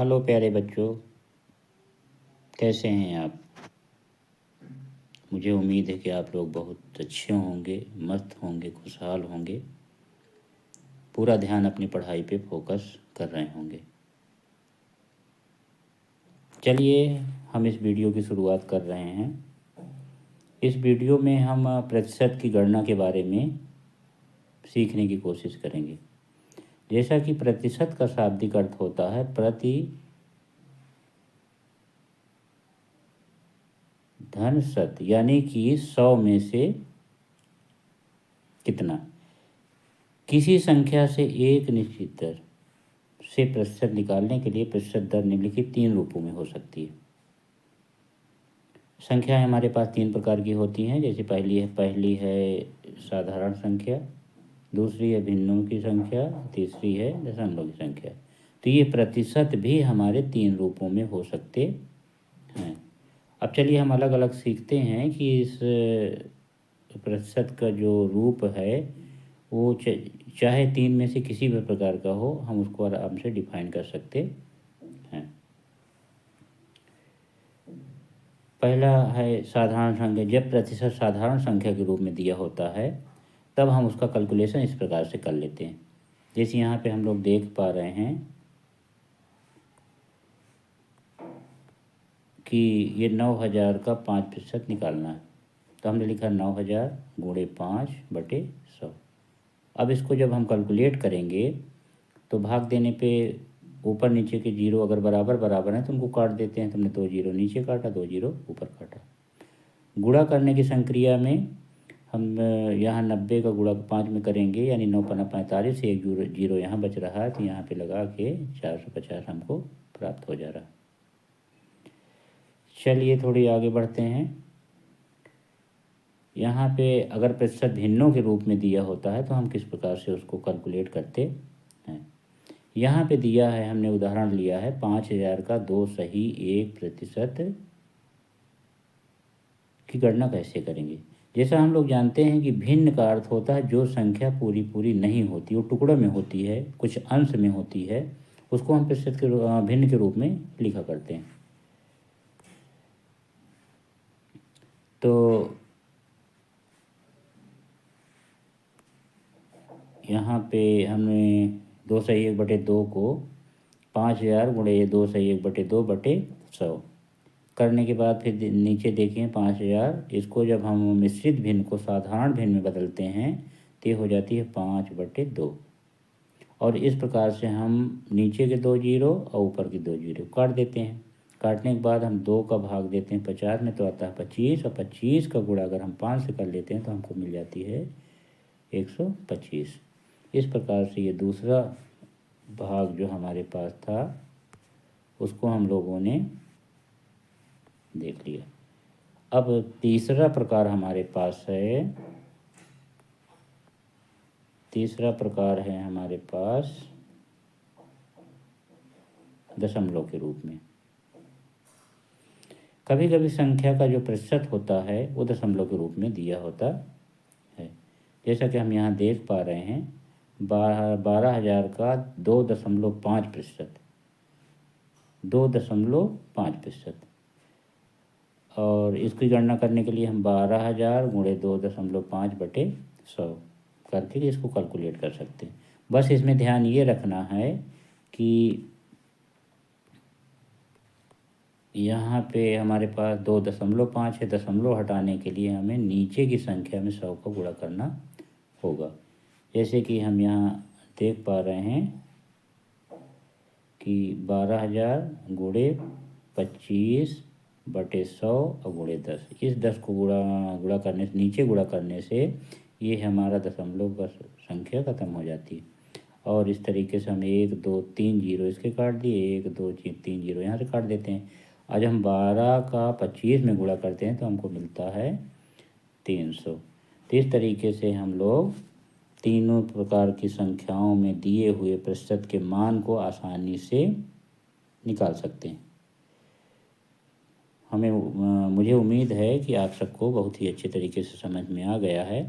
Hello प्यारे बच्चों, कैसे हैं आप। मुझे उम्मीद है कि आप लोग बहुत अच्छे होंगे, मस्त होंगे, खुशहाल होंगे, पूरा ध्यान अपनी पढ़ाई पे फोकस कर रहे होंगे। चलिए हम इस वीडियो की शुरुआत कर रहे हैं। इस वीडियो में हम प्रतिशत की गणना के बारे में सीखने की कोशिश करेंगे। जैसा कि प्रतिशत का शाब्दिक अर्थ होता है प्रति धन शत, यानी कि 100 में से कितना। किसी संख्या से एक निश्चित दर से प्रतिशत निकालने के लिए प्रतिशत दर निम्नलिखित 3 रूपों में हो सकती है। संख्याएं हमारे पास 3 प्रकार की होती हैं। जैसे पहली है साधारण संख्या, दूसरी है भिन्नों की संख्या, तीसरी है दशमलव की संख्या। तो ये प्रतिशत भी हमारे 3 रूपों में हो सकते हैं। अब चलिए हम अलग अलग सीखते हैं कि इस प्रतिशत का जो रूप है वो चाहे 3 में से किसी भी प्रकार का हो, हम उसको आराम से डिफाइन कर सकते हैं। पहला है साधारण संख्या। जब प्रतिशत साधारण संख्या के रूप में दिया होता है तब हम उसका कैलकुलेशन इस प्रकार से कर लेते हैं। जैसे यहाँ पे हम लोग देख पा रहे हैं कि ये 9000 का 5% निकालना है, तो हमने लिखा 9000 गुणे 5/100। अब इसको जब हम कैलकुलेट करेंगे तो भाग देने पे ऊपर नीचे के जीरो अगर बराबर बराबर हैं तो उनको काट देते हैं। तो हमने 2 जीरो नीचे काटा, 2 जीरो ऊपर काटा। गुणा करने की संक्रिया में हम यहाँ 90 का गुणा 5 में करेंगे, यानी 9 पन्ना 45, एक जीरो यहाँ बच रहा है, तो यहाँ पे लगा के 450 हमको प्राप्त हो जा रहा। चलिए थोड़ी आगे बढ़ते हैं। यहाँ पे अगर प्रतिशत भिन्नों के रूप में दिया होता है तो हम किस प्रकार से उसको कैलकुलेट करते हैं। यहाँ पे दिया है, हमने उदाहरण लिया है 5000 का 2 सही 1% की गणना कैसे करेंगे। जैसा हम लोग जानते हैं कि भिन्न का अर्थ होता है जो संख्या पूरी पूरी नहीं होती, वो टुकड़ों में होती है, कुछ अंश में होती है, उसको हम प्रतिशत के भिन्न के रूप में लिखा करते हैं। तो यहाँ पे हमने 2 सही 1/2 को 5000 गुणे 2 सही 1/2/100 करने के बाद फिर नीचे देखिए 5000, इसको जब हम मिश्रित भिन्न को साधारण भिन्न में बदलते हैं तो ये हो जाती है 5/2। और इस प्रकार से हम नीचे के 2 जीरो और ऊपर के 2 जीरो काट देते हैं। काटने के बाद हम 2 का भाग देते हैं 50 में, तो आता है 25, और 25 का गुणा अगर हम 5 से कर लेते हैं तो हमको मिल जाती है 125। इस प्रकार से ये दूसरा भाग जो हमारे पास था उसको हम लोगों ने देख लिया। अब तीसरा प्रकार हमारे पास है, तीसरा प्रकार है हमारे पास दशमलव के रूप में। कभी कभी संख्या का जो प्रतिशत होता है वो दशमलव के रूप में दिया होता है। जैसा कि हम यहाँ देख पा रहे हैं 12,000 का 2.5%, 2.5%। और इसकी गणना करने के लिए हम 12,000 गुणे 2.5/100 करके इसको कैलकुलेट कर सकते हैं। बस इसमें ध्यान ये रखना है कि यहाँ पे हमारे पास 2.5 है, दशमलव हटाने के लिए हमें नीचे की संख्या में 100 का गुणा करना होगा। जैसे कि हम यहाँ देख पा रहे हैं कि 12,000 गुणे 25/100 और गुणे 10। इस 10 को गुणा करने से, नीचे गुणा करने से ये हमारा दशमलव का संख्या ख़त्म हो जाती है। और इस तरीके से हम 1 2 3 जीरो इसके काट दिए, 1 2 3 जीरो यहाँ से काट देते हैं। आज हम 12 का 25 में गुणा करते हैं तो हमको मिलता है 300। तो इस तरीके से हम लोग तीनों प्रकार की संख्याओं में दिए हुए प्रतिशत के मान को आसानी से निकाल सकते हैं। मुझे उम्मीद है कि आप सबको बहुत ही अच्छे तरीके से समझ में आ गया है।